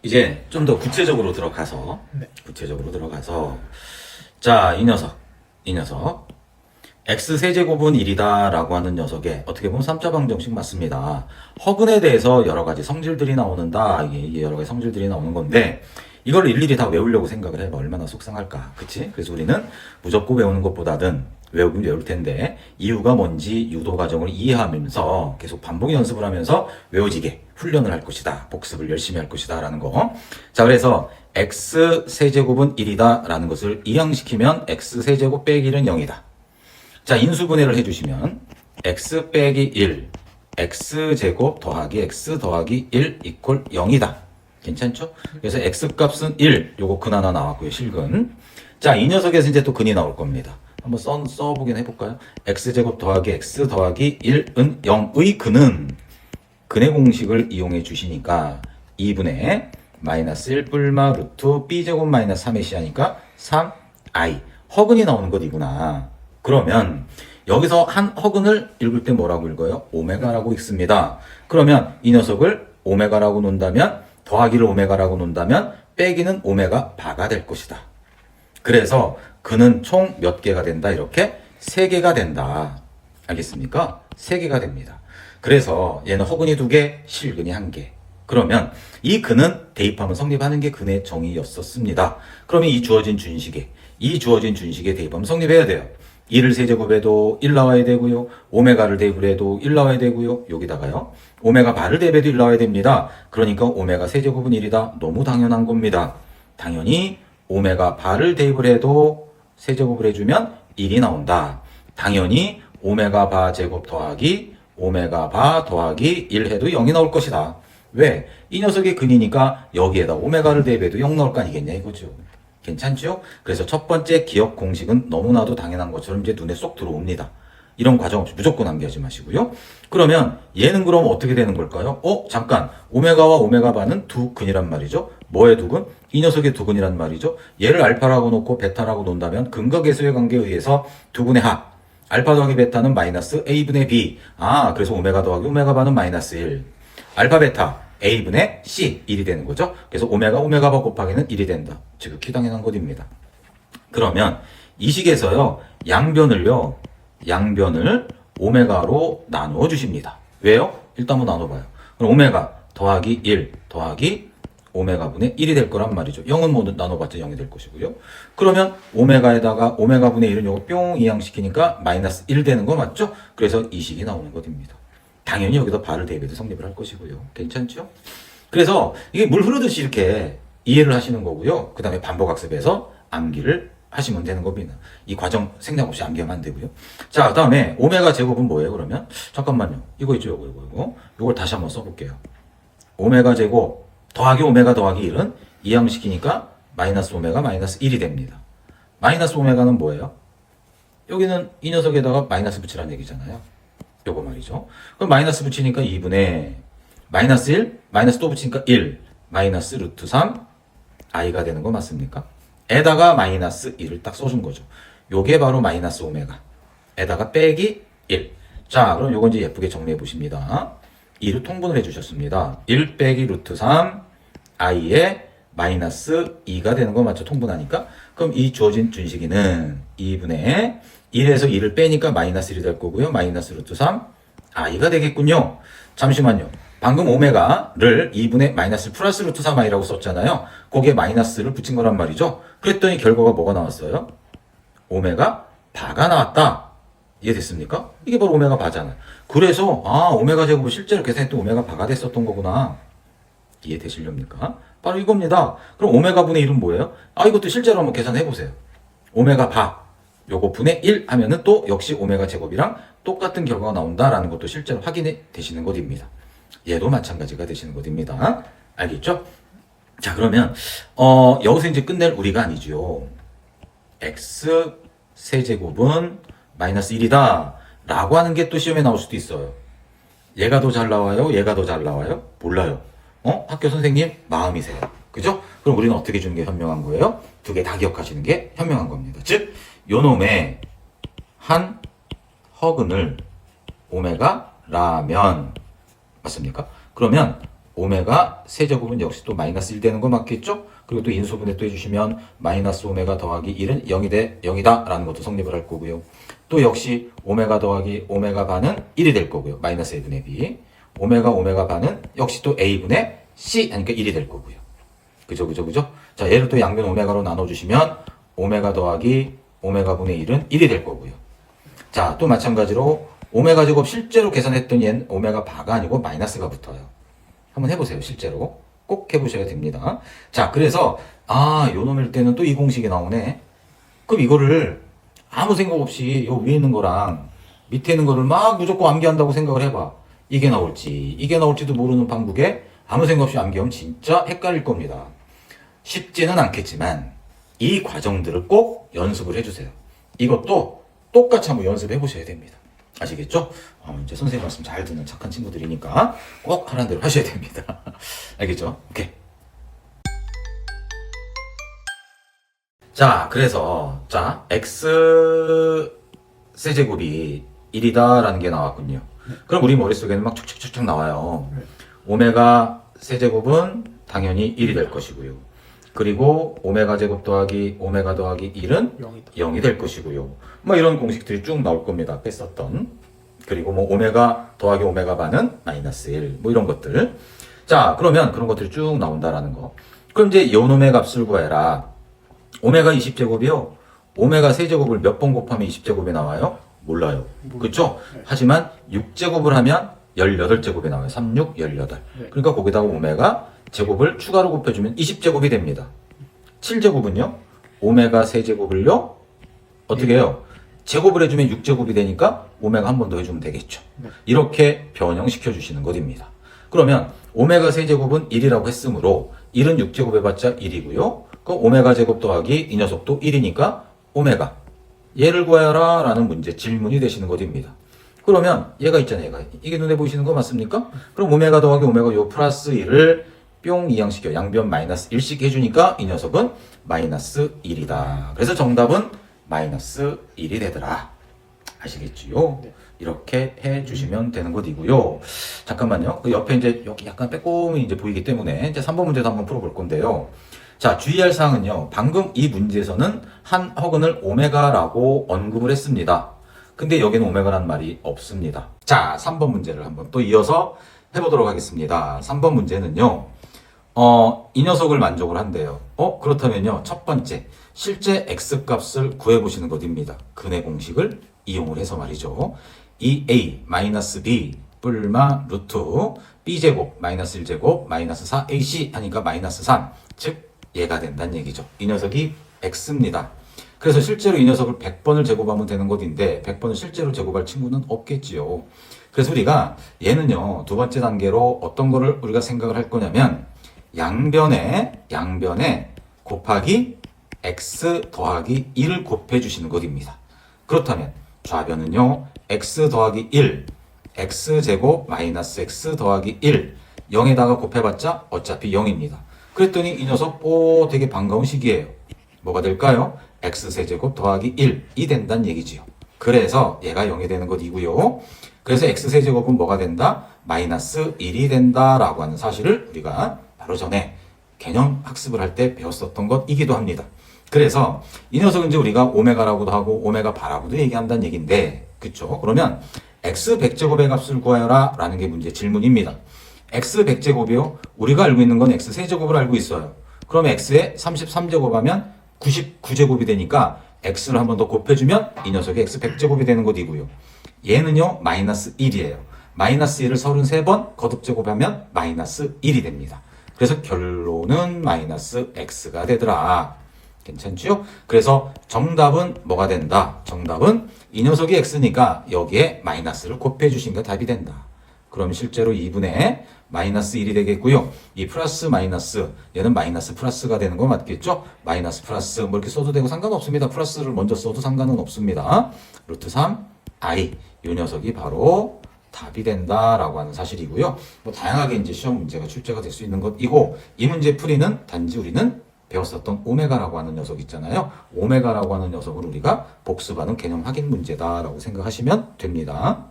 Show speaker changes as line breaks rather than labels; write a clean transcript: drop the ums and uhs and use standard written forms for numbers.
이제 좀 더 구체적으로 들어가서
네.
자, 이 녀석 x 세제곱은 1이다 라고 하는 녀석에 어떻게 보면 3차 방정식 맞습니다. 허근에 대해서 여러 가지 성질들이 나오는다. 이게 여러 가지 성질들이 나오는 건데 이걸 일일이 다 외우려고 생각을 해봐 얼마나 속상할까. 그치? 그래서 우리는 무조건 외우는 것보다는 외우긴 외울 텐데 이유가 뭔지 유도 과정을 이해하면서 계속 반복 연습을 하면서 외워지게 훈련을 할 것이다. 복습을 열심히 할 것이다 라는 거. 자, 그래서 x 세제곱은 1이다 라는 것을 이항시키면 x 세제곱 빼기 1은 0이다. 자, 인수분해를 해주시면 x 빼기 1, x제곱 더하기 x 더하기 1 이퀄 0이다. 괜찮죠? 그래서 x값은 1, 요거 근 하나 나왔고요, 실근. 자, 이 녀석에서 이제 또 근이 나올 겁니다. 한번 써보긴 해볼까요? x제곱 더하기 x 더하기 1은 0의 근의 공식을 이용해 주시니까 2분의 마이너스 1 뿔마 루트 b제곱 마이너스 3의 시하니까 3i. 허근이 나오는 것이구나. 그러면 여기서 한 허근을 읽을 때 뭐라고 읽어요? 오메가라고 읽습니다. 그러면 이 녀석을 오메가라고 놓는다면 더하기를 오메가라고 놓는다면 빼기는 오메가 바가 될 것이다. 그래서 그는 총 몇 개가 된다? 이렇게 3개가 된다. 알겠습니까? 3개가 됩니다. 그래서 얘는 허근이 2개, 실근이 1개. 그러면 이 근은 대입하면 성립하는 게 근의 정의였었습니다. 그러면 이 주어진 준식에 대입하면 성립해야 돼요. 1을 세제곱해도 1 나와야 되고요. 오메가를 대입을 해도 1 나와야 되고요. 여기다가요. 오메가 바를 대입해도 1 나와야 됩니다. 그러니까 오메가 세제곱은 1이다. 너무 당연한 겁니다. 당연히 오메가 바를 대입을 해도 세제곱을 해주면 1이 나온다. 당연히 오메가 바 제곱 더하기 오메가 바 더하기 1 해도 0이 나올 것이다. 왜? 이 녀석의 근이니까 여기에다 오메가를 대입해도 0 나올 거 아니겠냐 이거죠. 괜찮죠? 그래서 첫 번째 기억 공식은 너무나도 당연한 것처럼 이제 눈에 쏙 들어옵니다. 이런 과정 없이 무조건 암기하지 마시고요. 그러면 얘는 그럼 어떻게 되는 걸까요? 잠깐. 오메가와 오메가 바는 두 근이란 말이죠. 뭐의 두 근? 이 녀석의 두 근이란 말이죠. 얘를 알파라고 놓고 베타라고 놓는다면 근거계수의 관계에 의해서 두 분의 합. 알파 더하기 베타는 마이너스 a분의 b. 그래서 오메가 더하기 오메가 바는 마이너스 1. 알파 베타. a분의 c 1이 되는 거죠. 그래서 오메가 바 곱하기는 1이 된다. 지극히 당연한 것입니다. 그러면 이 식에서요. 양변을 오메가로 나누어 주십니다. 왜요? 일단 한번 나눠봐요. 그럼 오메가 더하기 1 더하기 오메가분의 1이 될 거란 말이죠. 0은 뭐 나눠봤자 0이 될 것이고요. 그러면 오메가에다가 오메가분의 1은 요거 뿅 이항시키니까 마이너스 1 되는 거 맞죠? 그래서 이 식이 나오는 것입니다. 당연히 여기서 바를 대입해도 성립을 할 것이고요. 괜찮죠? 그래서 이게 물 흐르듯이 이렇게 이해를 하시는 거고요. 그 다음에 반복학습해서 암기를 하시면 되는 겁니다. 이 과정 생략 없이 암기하면 안 되고요. 자, 그 다음에 오메가 제곱은 뭐예요, 그러면? 잠깐만요. 이거 있죠, 이거. 이걸 다시 한번 써볼게요. 오메가 제곱 더하기 오메가 더하기 1은 이항시키니까 마이너스 오메가 마이너스 1이 됩니다. 마이너스 오메가는 뭐예요? 여기는 이 녀석에다가 마이너스 붙이라는 얘기잖아요. 요거 말이죠. 그럼 마이너스 붙이니까 2분의 마이너스 1, 마이너스 또 붙이니까 1, 마이너스 루트 3, i가 되는 거 맞습니까? 에다가 마이너스 1을 딱 써준 거죠. 요게 바로 마이너스 오메가. 에다가 빼기 1. 자, 그럼 요건 이제 예쁘게 정리해 보십니다. 2를 통분을 해 주셨습니다. 1 빼기 루트 3, i에 마이너스 2가 되는 거 맞죠? 통분하니까. 그럼 이 주어진 준식이는 2분의 1에서 2를 빼니까 마이너스 1이 될 거고요. 마이너스 루트 3, i가 되겠군요. 잠시만요. 방금 오메가를 2분의 마이너스 플러스 루트 3i라고 썼잖아요. 거기에 마이너스를 붙인 거란 말이죠. 그랬더니 결과가 뭐가 나왔어요? 오메가 바가 나왔다. 이해됐습니까? 이게 바로 오메가 바잖아요. 그래서 오메가 제곱을 실제로 계산했던 오메가 바가 됐었던 거구나. 이해되시렵니까? 바로 이겁니다. 그럼 오메가 분의 1은 뭐예요? 이것도 실제로 한번 계산해 보세요. 오메가 바 요거 분의 1 하면은 또 역시 오메가 제곱이랑 똑같은 결과가 나온다라는 것도 실제로 확인이 되시는 것입니다. 얘도 마찬가지가 되시는 것입니다. 알겠죠? 자, 그러면 여기서 이제 끝낼 우리가 아니죠. x 세제곱은 마이너스 1이다 라고 하는 게 또 시험에 나올 수도 있어요. 얘가 더 잘 나와요? 얘가 더 잘 나와요? 몰라요. 학교 선생님 마음이세요. 그죠? 그럼 우리는 어떻게 주는 게 현명한 거예요? 두 개 다 기억하시는 게 현명한 겁니다. 즉, 요놈의 한 허근을 오메가라면 맞습니까? 그러면 오메가 세제곱은 역시 또 마이너스 1 되는 거 맞겠죠? 그리고 또 인수분해 또 해주시면 마이너스 오메가 더하기 1은 0이 돼 0이다 라는 것도 성립을 할 거고요. 또 역시 오메가 더하기 오메가 반은 1이 될 거고요. 마이너스 A분의 B. 오메가 반은 역시 또 A분의 C 하니까 1이 될 거고요. 그죠? 자, 얘를 또 양변 오메가로 나눠주시면 오메가 더하기 오메가 분의 1은 1이 될 거고요. 자, 또 마찬가지로 오메가 제곱 실제로 계산했던 얘는 오메가 바가 아니고 마이너스가 붙어요. 한번 해보세요. 실제로. 꼭 해보셔야 됩니다. 자, 그래서 요 놈일 때는 또 이 공식이 나오네. 그럼 이거를 아무 생각 없이 요 위에 있는 거랑 밑에 있는 거를 막 무조건 암기한다고 생각을 해봐. 이게 나올지도 모르는 방국에 아무 생각 없이 암기하면 진짜 헷갈릴 겁니다. 쉽지는 않겠지만 이 과정들을 꼭 연습을 해주세요. 이것도 똑같이 한번 연습해 보셔야 됩니다. 아시겠죠? 이제 선생님 말씀 잘 듣는 착한 친구들이니까 꼭 하라는 대로 하셔야 됩니다. 알겠죠? 오케이. 자, 그래서 x 세제곱이 1이다라는 게 나왔군요. 그럼 우리 머릿속에는 막 촉촉촉촉 나와요. 오메가 세제곱은 당연히 1이 될 것이고요. 그리고 오메가 제곱 더하기 오메가 더하기 1은 0이 될 것이고요. 뭐 이런 공식들이 쭉 나올 겁니다. 뺐었던. 그리고 뭐 오메가 더하기 오메가 반은 마이너스 1. 뭐 이런 것들. 자, 그러면 그런 것들이 쭉 나온다라는 거. 그럼 이제 요놈의 값을 구해라. 오메가 20제곱이요. 오메가 세제곱을 몇 번 곱하면 20제곱이 나와요? 몰라요. 그렇죠? 하지만 6제곱을 하면 18제곱이 나와요. 3, 6, 18. 그러니까 거기다가 오메가 제곱을 추가로 곱해주면 20제곱이 됩니다. 7제곱은요? 오메가 세제곱을요? 어떻게 해요? 제곱을 해주면 6제곱이 되니까 오메가 한 번 더 해주면 되겠죠. 이렇게 변형시켜 주시는 것입니다. 그러면 오메가 세제곱은 1이라고 했으므로 1은 6제곱 해봤자 1이고요. 그 오메가 제곱 더하기 이 녀석도 1이니까 오메가 얘를 구하라 라는 문제 질문이 되시는 것입니다. 그러면 얘가 있잖아요. 얘가. 이게 눈에 보이시는 거 맞습니까? 그럼 오메가 더하기 오메가 요 플러스 1을 뿅 이항시켜 양변 마이너스 1씩 해주니까 이 녀석은 마이너스 1이다. 그래서 정답은 마이너스 1이 되더라. 아시겠지요? 네. 이렇게 해주시면 되는 것이고요. 잠깐만요. 그 옆에 이제 여기 약간 빼꼼히 이제 보이기 때문에 이제 3번 문제도 한번 풀어볼 건데요. 자, 주의할 사항은요. 방금 이 문제에서는 한 허근을 오메가라고 언급을 했습니다. 근데 여기는 오메가라는 말이 없습니다. 자, 3번 문제를 한번 또 이어서 해보도록 하겠습니다. 3번 문제는요. 이 녀석을 만족을 한대요. 그렇다면요. 첫 번째, 실제 x값을 구해보시는 것입니다. 근의 공식을 이용을 해서 말이죠. 이 a 마이너스 b 뿔마 루트 b제곱 마이너스 1제곱 마이너스 4ac 하니까 마이너스 3, 즉 얘가 된다는 얘기죠. 이 녀석이 x입니다. 그래서 실제로 이 녀석을 100번을 제곱하면 되는 것인데 100번을 실제로 제곱할 친구는 없겠지요. 그래서 우리가 얘는요. 두 번째 단계로 어떤 거를 우리가 생각을 할 거냐면 양변에 곱하기 x 더하기 1을 곱해 주시는 것입니다. 그렇다면 좌변은요. x 더하기 1 x제곱 마이너스 x 더하기 1 0에다가 곱해봤자 어차피 0입니다. 그랬더니 이 녀석 되게 반가운 식이에요. 뭐가 될까요? x세제곱 더하기 1이 된다는 얘기지요. 그래서 얘가 0이 되는 것이고요. 그래서 x세제곱은 뭐가 된다? 마이너스 1이 된다라고 하는 사실을 우리가 바로 전에 개념 학습을 할 때 배웠었던 것이기도 합니다. 그래서 이 녀석은 이제 우리가 오메가라고도 하고 오메가 바라고도 얘기한다는 얘기인데, 그쵸? 그러면 x 100제곱의 값을 구하여라 라는 게 문제 질문입니다. x 100제곱이요? 우리가 알고 있는 건 x 세제곱을 알고 있어요. 그럼 x에 33제곱 하면 99제곱이 되니까 x를 한 번 더 곱해주면 이 녀석이 x 100제곱이 되는 것이고요. 얘는요 마이너스 1이에요. 마이너스 1을 33번 거듭제곱하면 마이너스 1이 됩니다. 그래서 결론은 마이너스 x가 되더라. 괜찮죠? 그래서 정답은 뭐가 된다? 정답은 이 녀석이 x니까 여기에 마이너스를 곱해주신 게 답이 된다. 그럼 실제로 2분의 마이너스 1이 되겠고요. 이 플러스 마이너스 얘는 마이너스 플러스가 되는 거 맞겠죠? 마이너스 플러스 뭐 이렇게 써도 되고 상관없습니다. 플러스를 먼저 써도 상관은 없습니다. 루트 3 i 이 녀석이 바로 답이 된다라고 하는 사실이고요. 뭐 다양하게 이제 시험 문제가 출제가 될 수 있는 것이고 이 문제 풀이는 단지 우리는 배웠었던 오메가라고 하는 녀석 있잖아요. 오메가라고 하는 녀석을 우리가 복습하는 개념 확인 문제다라고 생각하시면 됩니다.